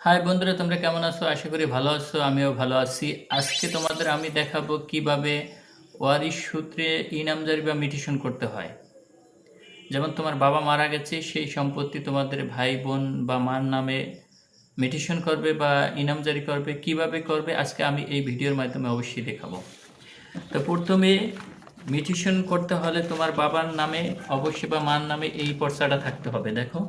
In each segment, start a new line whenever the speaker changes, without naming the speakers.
High বন্ধুরা, তোমরা কেমন আছো? আশা করি ভালো আছো। আমিও ভালো আছি। আজকে তোমাদের আমি দেখাবো কিভাবে ওয়ারিশ সূত্রে ইনামজারি বা মিটিশন করতে হয়। যেমন তোমার বাবা মারা গেছে, সেই সম্পত্তি তোমাদের ভাই বোন বা মার নামে মিটিশন করবে বা ইনামজারি করবে, কিভাবে করবে আজকে আমি এই ভিডিওর মাধ্যমে অবশ্যই দেখাবো। তো প্রথমে মিটিশন করতে হলে তোমার বাবার নামে অবশ্যই বা মার নামে এই পর্চাটা থাকতে হবে। দেখো,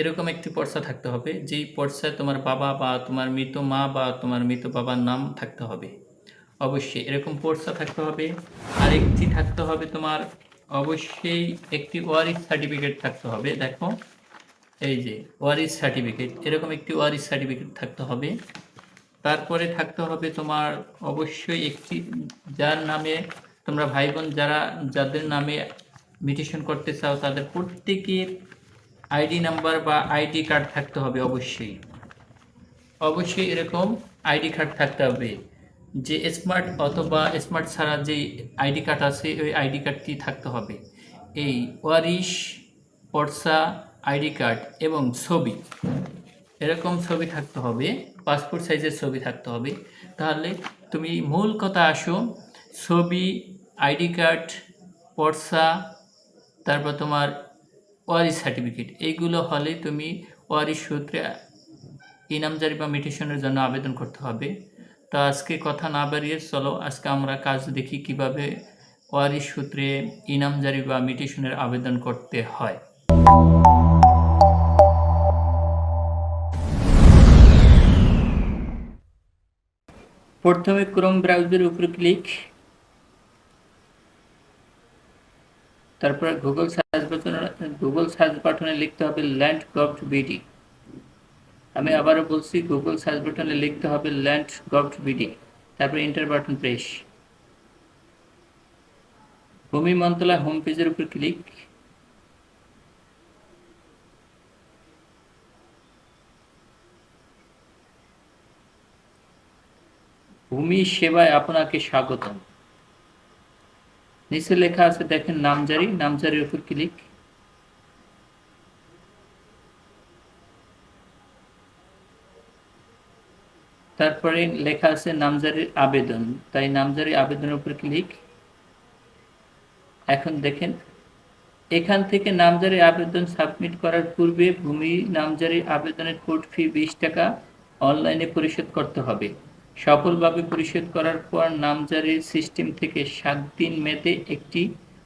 এরকম একটি পর্চা থাকতে হবে, যেই পর্চায় তোমার বাবা বা তোমার মৃত মা বা তোমার মৃত বাবার নাম থাকতে হবে। অবশ্যই এরকম পর্চা থাকতে হবে। আরেকটি থাকতে হবে তোমার, অবশ্যই একটি ওয়ারিশ সার্টিফিকেট থাকতে হবে। দেখো, এই যে ওয়ারিশ সার্টিফিকেট, এরকম একটি ওয়ারিশ সার্টিফিকেট থাকতে হবে। তারপরে থাকতে হবে তোমার অবশ্যই একটি, যার নামে তোমরা ভাই বোন যাদের নামে মিটিশন করতে চাও তাদের প্রত্যেকের আইডি নাম্বার বা আইডি কার্ড থাকতে হবে। অবশ্যই অবশ্যই এরকম আইডি কার্ড থাকতে হবে। যে স্মার্ট অথবা স্মার্ট ছাড়া যে আইডি কার্ড আছে ওই আইডি কার্ডটি থাকতে হবে। এই ওয়ারিশ পর্সা, আইডি কার্ড এবং ছবি, এরকম ছবি থাকতে হবে, পাসপোর্ট সাইজের ছবি থাকতে হবে। তাহলে তুমি মূল কথা আসো, ছবি, আইডি কার্ড, পর্সা, তারপর তোমার ওয়ারিশ সার্টিফিকেট, এইগুলো হলে তুমি ওয়ারিশ সূত্রে ইনামজারি বা মিটিশনের জন্য আবেদন করতে হবে। তো আজকে কথা না বাড়িয়ে চলো আজকে আমরা কাজ দেখি কিভাবে ওয়ারিশ সূত্রে ইনামজারি বা মিটিশনের আবেদন করতে হয়। প্রথমে ক্রোম ব্রাউজারের উপরে ক্লিক, তারপরে গুগল সার্চ বাটনে লিখতে হবে ল্যান্ড গভট বিডি। আমি আবারও বলছি, গুগল সার্চ বাটনে লিখতে হবে ল্যান্ড গভট বিডি, তারপরে এন্টার বাটন প্রেস। ভূমি মন্ত্রণালয় হোম পেজের উপর ক্লিক, ভূমি সেবায় আপনাকে স্বাগতম। নিচে লেখা আছে দেখেন নামজারি, নামজারির উপর ক্লিক। তারপরে লেখা আছে নামজারির আবেদন, তাই নামজারি আবেদনের উপর ক্লিক। এখন দেখেন এখান থেকে নামজারি আবেদন সাবমিট করার পূর্বে ভূমি নামজারি আবেদনের কোর্ট ফি 20 টাকা অনলাইনে পরিশোধ করতে হবে। সফলভাবে পরিশোধ করার পর নামজারির সিস্টেম থেকে 7 দিন মেয়াদে একটি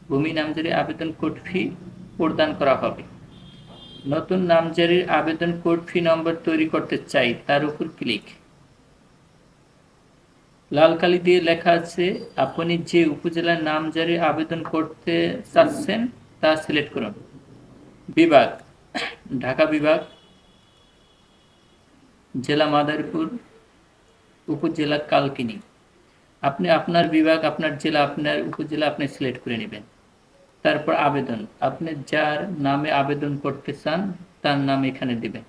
ভূমি নামজারি আবেদন কোর্ট ফি প্রদান করা হবে। নতুন নামজারির আবেদন কোড ফি নম্বর তৈরি করতে চাই, তার উপর ক্লিক। লাল কালি দিয়ে লেখা আছে আপনি যে উপজেলার নামজারি আবেদন করতে চাচ্ছেন তা সিলেক্ট করুন। বিভাগ ঢাকা বিভাগ, জেলা মাদারীপুর, উপজেলা কালকিনি। আপনি আপনার বিভাগ, আপনার জেলা, আপনার উপজেলা আপনি সিলেক্ট করে নেবেন। তারপর আবেদন, আপনি যার নামে আবেদন করতে চান তার নাম এখানে দেবেন।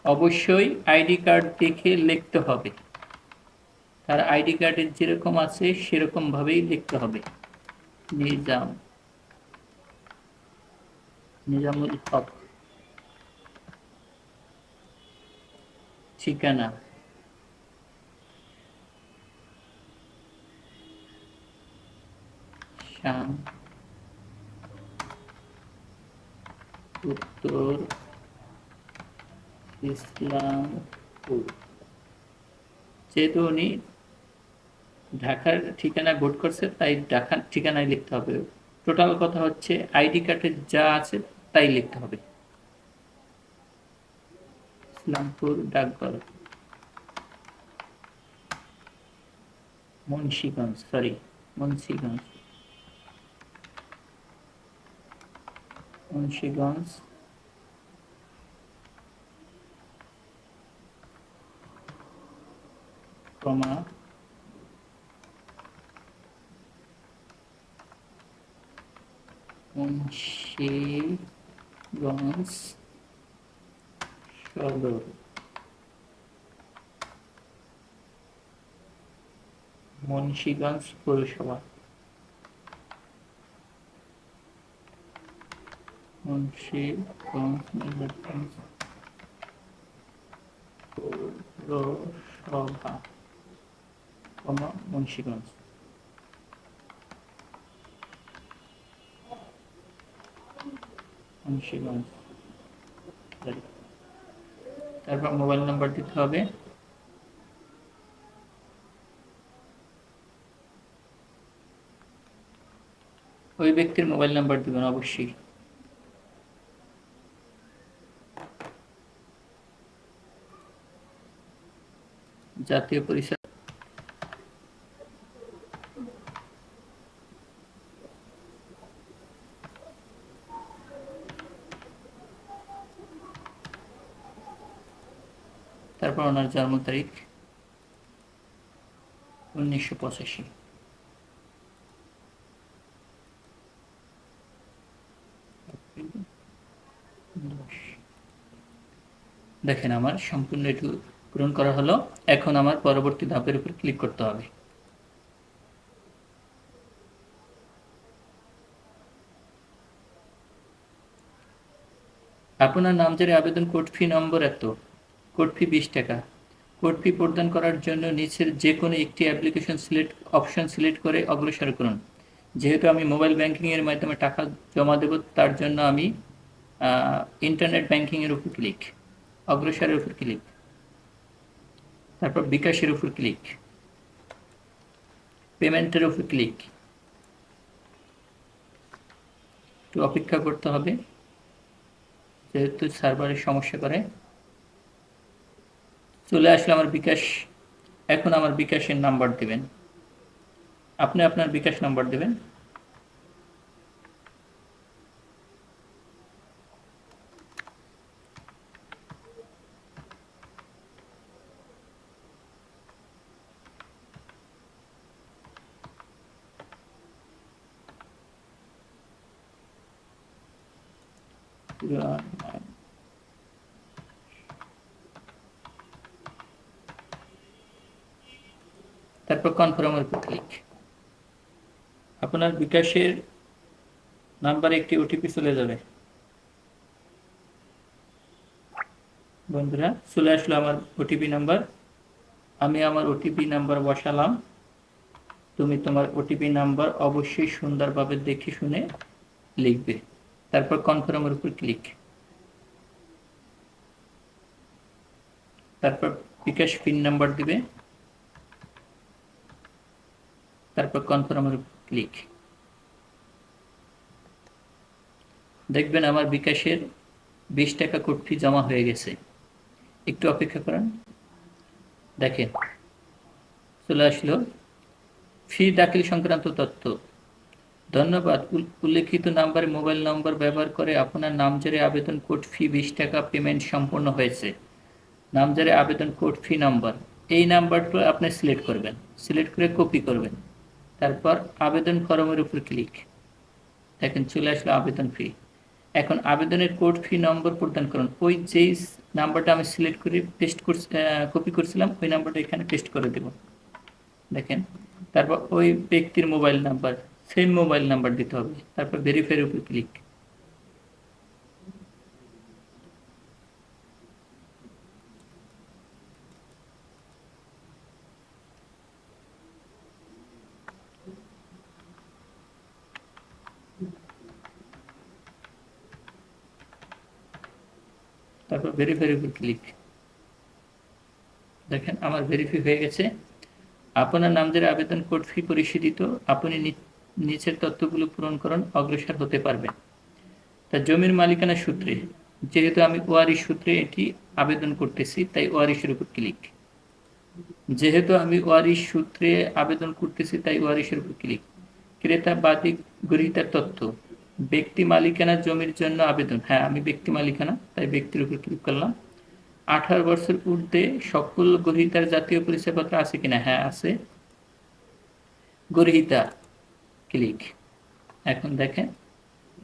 অবশ্যই আইডি কার্ড দেখে লিখতে হবে, তার আইডি কার্ডের যেরকম আছে সেরকম ভাবেই লিখতে হবে। নিজামুল হক, ঠিকানা শাম, উত্তর ইসলামপুর। যেহেতু উনি ঢাকার ঠিকানায় ভোট করছে তাই ঢাকার ঠিকানায় লিখতে হবে। টোটাল কথা হচ্ছে আইডি কার্ডে যা আছে তাই লিখতে হবে। ইসলামপুর ডাকঘর, মুন্সিগঞ্জ, মুন্সিগঞ্জ, মুন্সিগঞ্জ, কমা মুন্সিগঞ্জ সদর, মুন্সিগঞ্জ পৌরসভা, মুন্সিগঞ্জ পৌরসভা, মুন্সিগঞ্জ। মুন্সিগঞ্জ, তারপর মোবাইল নাম্বার দিতে হবে। ওই ব্যক্তির মোবাইল নাম্বার দিবেন অবশ্যই। জাতীয় পরিচয়, তারপর ওনার জন্ম তারিখ 1985। দেখেন আমার সম্পূর্ণ এটু পূরণ করা হলো। এখন আমার পরবর্তী ধাপের উপর ক্লিক করতে হবে। আপনার নামজারি আবেদন কোড ফি নম্বর এত, কোড ফি 20 টাকা। কোড ফি প্রদান করার জন্য নিচের যে কোনো একটি অ্যাপ্লিকেশন অপশন সিলেক্ট করে অগ্রসর করুন। যেহেতু আমি মোবাইল ব্যাংকিংয়ের মাধ্যমে টাকা জমা দেব, তার জন্য আমি ইন্টারনেট ব্যাংকিংয়ের উপর ক্লিক, অগ্রসরের উপর ক্লিক, তারপর বিকাশের উপর ক্লিক, পেমেন্টের উপর ক্লিক। একটু অপেক্ষা করতে হবে যেহেতু সার্ভারের সমস্যা করে। চলে আসলে আমার বিকাশ। এখন আমার বিকাশের নাম্বার দেবেন, আপনি আপনার বিকাশ নাম্বার দেবেন। তারপর কনফার্মের উপর ক্লিক। আপনার বিকাশের নাম্বারে একটি ওটিপি চলে যাবে। বন্ধুরা চলে আসলো আমার ওটিপি নাম্বার। আমি আমার ওটিপি নাম্বার বসালাম। তুমি তোমার ওটিপি নাম্বার অবশ্যই সুন্দরভাবে দেখে শুনে লিখবে। তারপর কনফার্মের উপর ক্লিক। তারপর বিকাশ পিন নাম্বার দিবে, তারপর কনফার্মের উপর ক্লিক। দেখবেন আমার বিকাশের 20 টাকা কোড ফি জমা হয়ে গেছে। একটু অপেক্ষা করেন, দেখেন চলে আসলো ফি দাখিল সংক্রান্ত তথ্য। ধন্যবাদ, উল্লেখিত নাম্বারে মোবাইল নম্বর ব্যবহার করে আপনার নামজারি আবেদন কোড ফি 20 টাকা পেমেন্ট সম্পন্ন হয়েছে। নামজারি আবেদন কোড ফি নাম্বার, এই নাম্বারটা আপনি সিলেক্ট করবেন, সিলেক্ট করে কপি করবেন। তারপর আবেদন ফরমের উপর ক্লিক। দেখেন চলে আসলো আবেদন ফি। এখন আবেদনের কোড ফি নম্বর প্রদান করুন। ওই যেই নাম্বারটা আমি সিলেক্ট করে পেস্ট কপি করছিলাম ওই নাম্বারটা এখানে পেস্ট করে দেব। দেখেন তারপর ওই ব্যক্তির mobile number, same mobile number দিতে হবে। তারপর ভেরিফাইয়ের উপর ক্লিক। তারপর ভেরিফাইয়ের উপর ক্লিক। দেখেন আমার ভেরিফাই হয়ে গেছে। আপনার নামজারি আবেদন কোড ফি পরিশোধিত। আপনি নিচের তথ্যগুলো পূরণ করুন, অগ্রসর হতে পারবেন। তা জমির মালিকানা সূত্রে, যেহেতু আমি ওয়ারিশ সূত্রে এটি আবেদন করতেছি তাই ওয়ারিশের উপর ক্লিক। যেহেতু আমি ওয়ারিশ সূত্রে আবেদন করতেছি তাই ওয়ারিশের উপর ক্লিক। ক্রেতা বাদী গ্রহীতার তথ্য, ব্যক্তি মালিকানা জমির জন্য আবেদন, হ্যাঁ আমি ব্যক্তি মালিকানা তাই ব্যক্তির উপর ক্লিক করলাম। 18 বছর ঊর্ধ্বে সকল গ্রহীতার জাতীয় পরিচয়পত্র আছে কিনা, হ্যাঁ আছে। গ্রহীতা ক্লিক। এখন দেখেন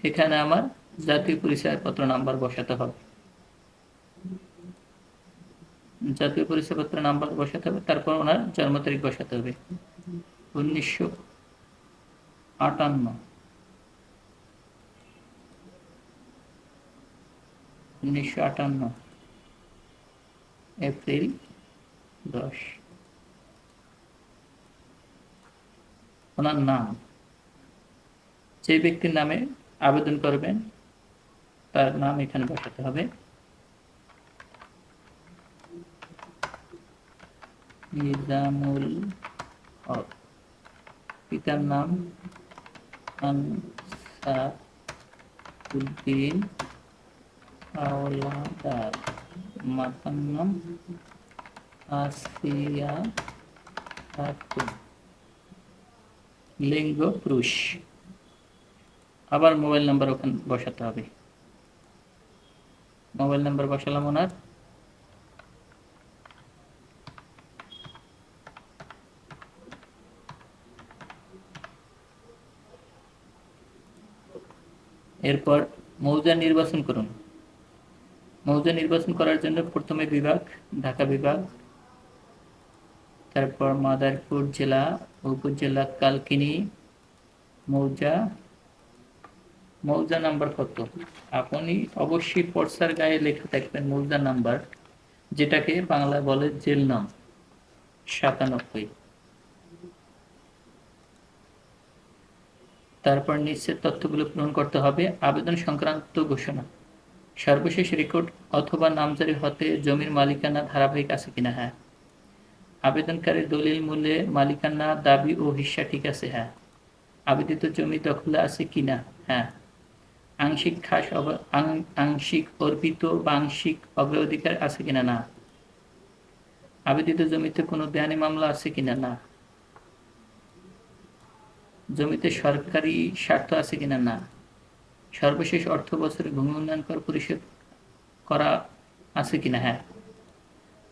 এখানে আমার জাতীয় পরিচয়পত্র নাম্বার বসাতে হবে, জাতীয় পরিচয়পত্র নাম্বার বসাতে হবে। তারপর ওনার জন্ম তারিখ বসাতে হবে 1958। 1958 এপ্রিল 10। ওনার নাম, যে ব্যক্তির নামে আবেদন করবেন তার নাম এখানে বসাতে হবে। নিজামুল হক, পিতার নাম আনসার উদ্দিন হাওলাদার, মাতার নাম আসিয়া খাতুন, লিঙ্গ পুরুষ। আবার মোবাইল নাম্বার ওখানে বসাতে হবে। মোবাইল নাম্বার বসালাম ওনার। এরপর মৌজা নির্বাচন করুন। মৌজা নির্বাচন করার জন্য প্রথমে বিভাগ, ঢাকা বিভাগ, তারপর মাদারীপুর জেলা, উপজেলা কালকিনি, মৌজা। মৌজা নাম্বার কত? আপনি অবশ্যই পর্সার গায়ে লেখা থাকবেন মৌজা নাম্বার, যেটাকে বাংলায় বলে জেল নাম, 97। তারপর নিচের তথ্যগুলো পূরণ করতে হবে। আবেদন সংক্রান্ত ঘোষণা, সর্বশেষ রেকর্ড অথবা নামজারি হতে জমির মালিকানা ধারাবাহিক আছে কিনা? হ্যাঁ। আবেদনকারীর দলিল মূলে মালিকানা দাবি ও হিস্সা ঠিক আছে? হ্যাঁ। আবেদিত জমি দখলে আছে কিনা? হ্যাঁ। আংশিক খাস আংশিক অর্পিত বা আংশিক অগ্রাধিকার আছে কিনা? না। আবেদিত জমিতে কোনো দেয়ানি মামলা আছে কিনা? না। জমিতে সরকারি স্বার্থ আছে কিনা? না। সর্বশেষ অর্থ বছরে ভূমি উন্নয়ন কর পরিশোধ করা আছে কিনা? হ্যাঁ।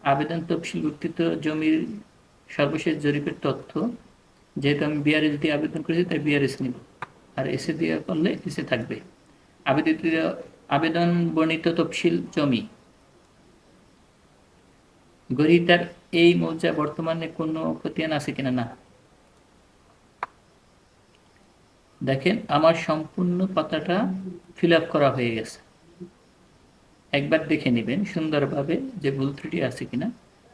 আবেদন তফসিল উত্থিত জমির সর্বশেষ জরিপের তথ্য, যেহেতু আমি বিআরএস দিয়ে আবেদন করেছি তাই বিআরএস নিব, আর এসে দিয়ে করলে এসে থাকবে। আবেদন বর্ণিত তফসিল জমি, গ্রহীতার এই মৌজা বর্তমানে কোনো খতিয়ান আছে কিনা? না। দেখেন আমার সম্পূর্ণ পাতাটা ফিল আপ করা হয়ে গেছে। একবার দেখে নেবেন সুন্দরভাবে যে ভুল ত্রুটি আছে কিনা,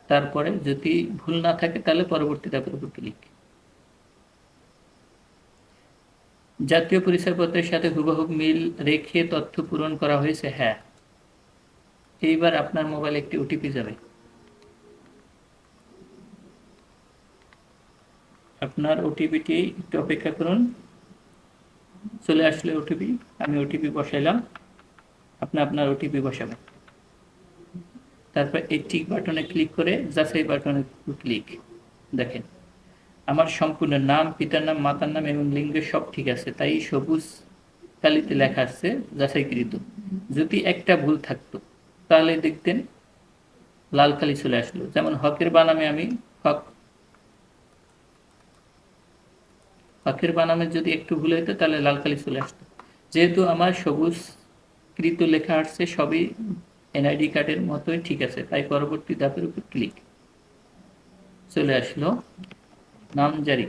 তারপরে যদি ভুল না থাকে তাহলে পরবর্তী ধাপের উপর ক্লিক। জাতীয় পরিচয়পত্রের সাথে হুবহু মিল রেখে তথ্য পূরণ করা হয়েছে? হ্যাঁ। এইবার আপনার মোবাইলে একটি ওটিপি যাবে। আপনার ওটিপিটি একটু অপেক্ষা করুন, চলে আসলে ওটিপি। আমি ওটিপি বসাইলাম, আপনি আপনার ওটিপি বসাবেন। তারপর এই টিক বাটনে ক্লিক করে যাচাই বাটনে ক্লিক। দেখেন আমার সম্পূর্ণ নাম, পিতার নাম, মাতার নাম এবং লিঙ্গের সব ঠিক আছে, তাই সবুজ কালিতে লেখা আছে যাচাইকৃত। যদি একটা ভুল থাকতো তাহলে দেখতেন লাল কালি চলে আসলো। যেমন হকের বানামে আমি হকের বানামে যদি একটু ভুল হইতো তাহলে লাল কালি চলে আসতো। যেহেতু আমার সবুজ কৃত লেখা আসছে, সবই এনআইডি কার্ডের মতোই ঠিক আছে, তাই পরবর্তী ধাপের উপর ক্লিক। চলে আসলো নামজারি।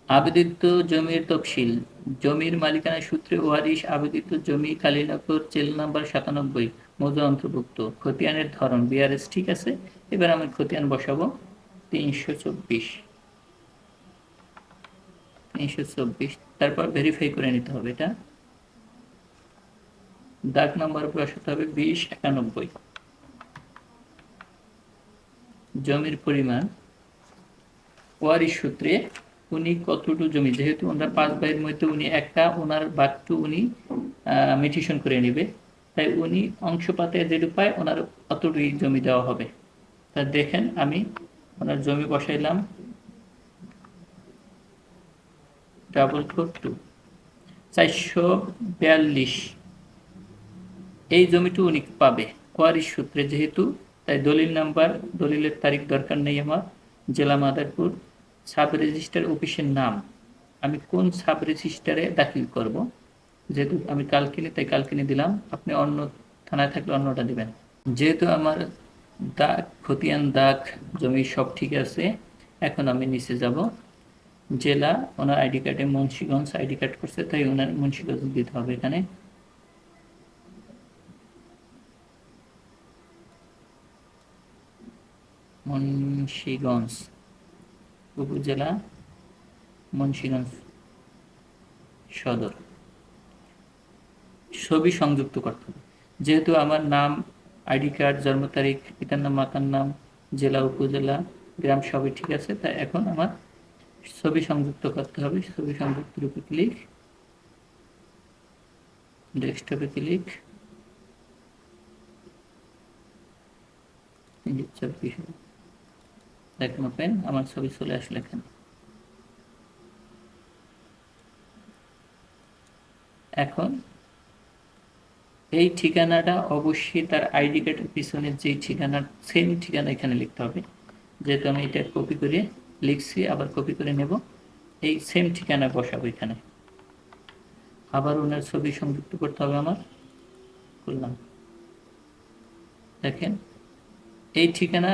আবেদিত জমির তফসিল, জমির মালিকানা সূত্রে ওয়ারিশ আবেদিত জমি কালীনগর, জেল নাম্বার 97, মৌজা অন্তর্ভুক্ত। খতিয়ানের ধরন বিআরএস ঠিক আছে। এবার আমি খতিয়ান বসাবো 324। তারপর ভেরিফাই করে নিতে হবে। এটা দাগ নাম্বার বসাতে হবে 2091। জমির পরিমাণ ওয়ারিশ সূত্রে উনি কতটুকু জমি, যেহেতু ওনার 5 ভাইয়ের মধ্যে উনি একা, ওনার বাঘটু উনি মিটিশন করে নেবে, তাই উনি অংশপাতে যেটুকু পায় ওনার অতটুকুই জমি দেওয়া হবে। তা দেখেন আমি ওনার জমি বসাইলাম 442। এই জমিটি উনি পাবে ওয়ারিশ সূত্রে যেহেতু, তাই দলিল নাম্বার, দলিলের তারিখ দরকার নেই আমার। জেলা মাদারীপুর, সাব রেজিস্টার অফিসের নাম আমি কোন সাব রেজিস্টারে দাখিল করব, যেহেতু আমি কালকিনি তাই কালকিনি দিলাম। আপনি অন্য থানায় থাকলে অন্যটা দিবেন। যেহেতু আমার দাগ, খতিয়ান দাগ, জমি সব ঠিক আছে, এখন আমি নিচে যাব। জেলা, ওনার আইডি কার্ডে মুন্সিগঞ্জ আইডি কার্ড করছে, তাই ওনার মুন্সিগঞ্জ দিতে হবে এখানে। মুন্সিগঞ্জ উপজেলা, মুন্সিগঞ্জ সদর। ছবি সংযুক্ত করতে হবে। যেহেতু আমার নাম, আইডি কার্ড, জন্ম তারিখ, পিতার নাম, মাতার নাম, জেলা, উপজেলা, গ্রাম সবই ঠিক আছে, তাই এখন আমার ছবি সংযুক্ত করতে হবে। ছবি সংযুক্তের উপর ক্লিক, ডেস্কটপে ক্লিক, দেখেন ওপেন, আমার ছবি চলে আসলো এখানে। এখন এই ঠিকানাটা অবশ্যই তার আইডি কার্ডের পিছনের যে ঠিকানা, সেম ঠিকানা এখানে লিখতে হবে। যেহেতু আমি এটা কপি করে লিখছি, আবার কপি করে নেব, এই সেম ঠিকানা বসাবো এখানে। আবার ওনার ছবি সংযুক্ত করতে হবে আমার, করলাম। দেখেন এই ঠিকানা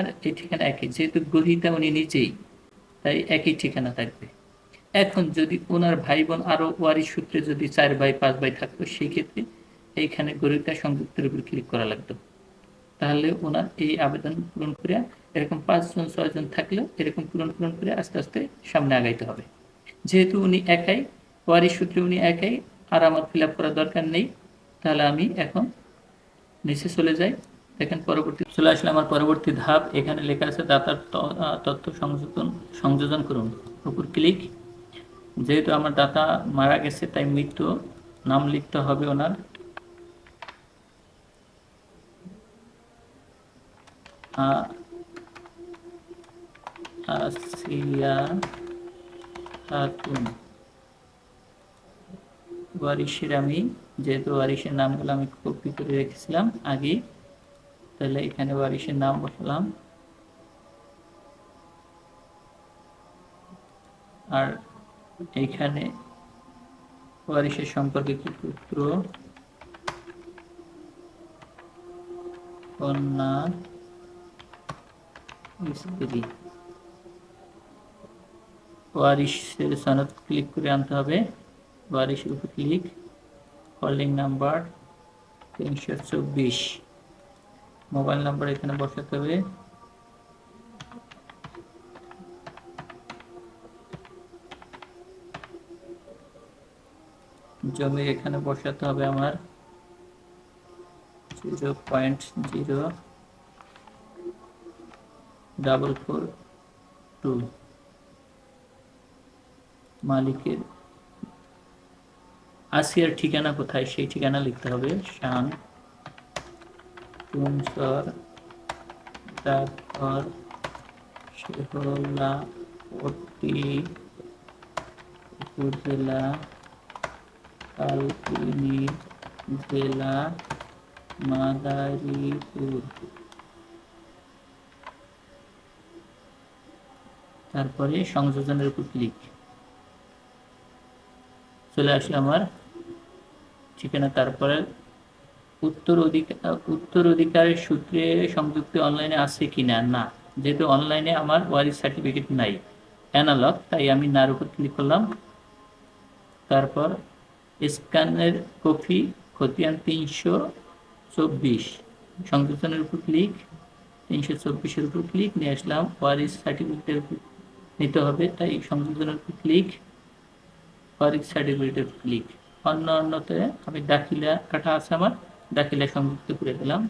একই, যেহেতু গ্রহীতা উনি নিজেই, তাই একই ঠিকানা থাকবে। এখন যদি ওনার ভাই বোন আরো ওয়ারিশ সূত্রে যদি 4 ভাই 5 ভাই থাকতো, সেই ক্ষেত্রে এইখানে গ্রহীতা সংযুক্তের উপর ক্লিক করা লাগতো। তাহলে ওনার এই আবেদন পূরণ করে, এরকম 5 জন 6 জন থাকলে এরকম পূরণ করে আস্তে আস্তে সামনে আগাইতে হবে। যেহেতু উনি একাই, ওয়ারিশ সূত্রে উনি একাই, আর আমার ফিল আপ করার দরকার নেই, তাহলে আমি এখন নিচে চলে যাই। দেখেন পরবর্তী চলে আসলে আমার পরবর্তী ধাপ, এখানে লেখা আছে দাতার তথ্য সংযোজন করুন, উপর ক্লিক। যেহেতু আমার দাতা মারা গেছে, তাই মৃত্যু নাম লিখতে হবে ওনার। আসিয়া খাতুন। ওয়ারিশের আমি, যেহেতু ওয়ারিশের নামগুলো আমি কপি করে রেখেছিলাম আগে, তাহলে এখানে ওয়ারিশের নাম বসালাম। আর এইখানে ওয়ারিশের সম্পর্কে কি, পুত্র, কন্যা, স্ত্রী। ওয়ারিশের সনদ ক্লিক করে আনতে হবে। ওয়ারিশের উপর click, calling number 324, mobile number এখানে বসাতে হবে। জমি এখানে বসাতে হবে আমার 0.0442। মালিকের আসিয়ার ঠিকানা কোথায়, সেই ঠিকানা লিখতে হবে। শান তুমসর, ডাকঘর, শেহলাপট্টি, উপজেলা, কালকিনি, জেলা মাদারীপুর। তারপরে সংযোজনের উপর ক্লিক, চলে আসলে আমার ঠিকানা। তারপরে উত্তরাধিকারের সূত্রে সংযুক্ত অনলাইনে আছে কিনা, না, যেহেতু অনলাইনে আমার ওয়ারিশ সার্টিফিকেট নাই, অ্যানালগ, তাই আমি নার উপর ক্লিক করলাম। তারপর স্ক্যানের কপি, খতিয়ান 324, সংযোজনের উপর ক্লিক, 324-এর উপর ক্লিক, নিয়ে আসলাম। ওয়ারিশ সার্টিফিকেটের উপর নিতে হবে, তাই সংযোজনের উপর ক্লিক, ওয়ারিশ সার্টিফিকেটের ক্লিক। অন্যতে আমি দাখিলা কাটা আছে আমার, দাখিলা সংযুক্ত করে দিলাম।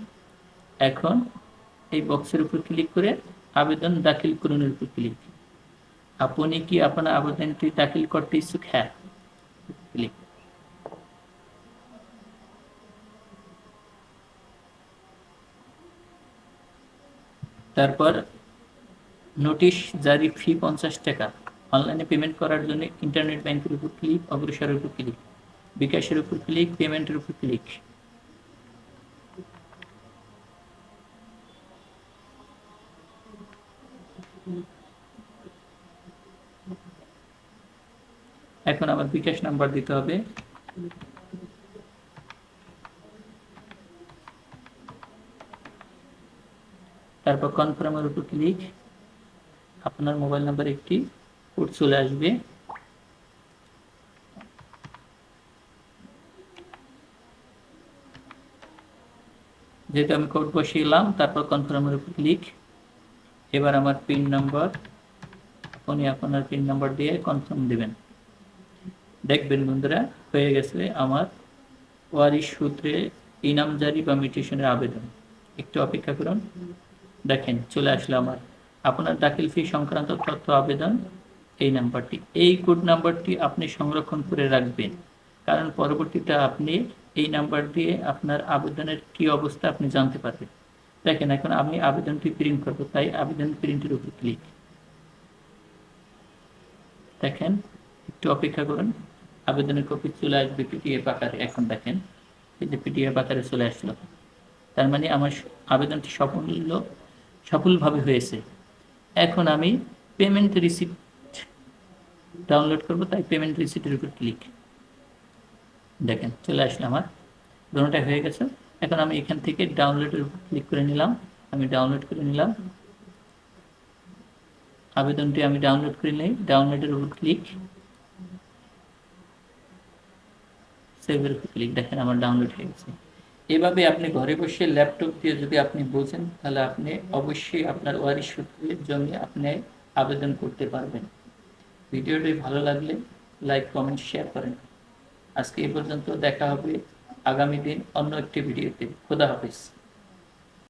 এখন এই বক্সের উপর ক্লিক করে আবেদন দাখিল করুনের উপর ক্লিক। আপনি কি আপনার আবেদনটি দাখিল করতে ইচ্ছুক? হ্যাঁ, ক্লিক। তারপর নোটিশ জারি ফি 50 টাকা, অনলাইনে পেমেন্ট করার জন্য ইন্টারনেট ব্যাংকের উপর ক্লিক, অগ্রসরের উপর ক্লিক, বিকাশের উপর ক্লিক, পেমেন্টের উপর ক্লিক। এখন আমার বিকাশ নাম্বার দিতে হবে। তারপর কনফার্মের উপর ক্লিক, আপনার মোবাইল নাম্বার একটি কোড চলে আসবে। যেহেতু আমি কোড বসিয়েলাম, তারপর কনফার্মের উপর ক্লিক। এবার আমার পিন নাম্বার, আপনি আপনার পিন নাম্বার দিয়ে কনফার্ম দিবেন। দেখবেন বন্ধুরা হয়ে গেছে আমার ওয়ারিশ সূত্রে ইনামজারি বা মিউটেশনের আবেদন। একটু অপেক্ষা করুন, দেখেন চলে আসলো আমার আপনার দাখিল ফি সংক্রান্ত তথ্য আবেদন। এই নাম্বারটি, এই কোড নাম্বারটি আপনি সংরক্ষণ করে রাখবেন, কারণ পরবর্তীতে আপনি এই নাম্বার দিয়ে আপনার আবেদনের কি অবস্থা আপনি জানতে পারবেন। দেখেন এখন আমি আবেদনটি প্রিন্ট করব, তাই আবেদন প্রিন্টের উপর ক্লিক। দেখেন একটু অপেক্ষা করুন, আবেদনের কপি চলে আসবে পিডিএফ আকারে। এখন দেখেন এই যে পিডিএফ আকারে চলে আসলো, তার মানে আমার আবেদনটি সফলভাবে হয়েছে। এখন আমি পেমেন্ট রিসিপ্ট ডাউনলোড করব, তাই পেমেন্ট রিসিপ্টের উপর ক্লিক। দেখেন চলে আসলো আমার দুটোটাই হয়ে গেছে। এখন আমি এখান থেকে ডাউনলোডের উপর ক্লিক করে নিলাম, আমি ডাউনলোড করে নিলাম আবেদনটি, আমি ডাউনলোড করে নিই, ডাউনলোডের উপর ক্লিক, সেভের উপর ক্লিক। দেখেন আমার ডাউনলোড হয়ে গেছে। এভাবে আপনি ঘরে বসে ল্যাপটপ দিয়ে যদি আপনি বোঝেন, তাহলে আপনি অবশ্যই আপনার ওয়ারিশ সূত্রের জন্য আপনি আবেদন করতে পারবেন। ভিডিওটি ভালো লাগলে লাইক কমেন্ট শেয়ার করেন। আজকে এই পর্যন্ত, দেখা হবে আগামী দিন অন্য একটি ভিডিওতে। খোদা হাফেজ।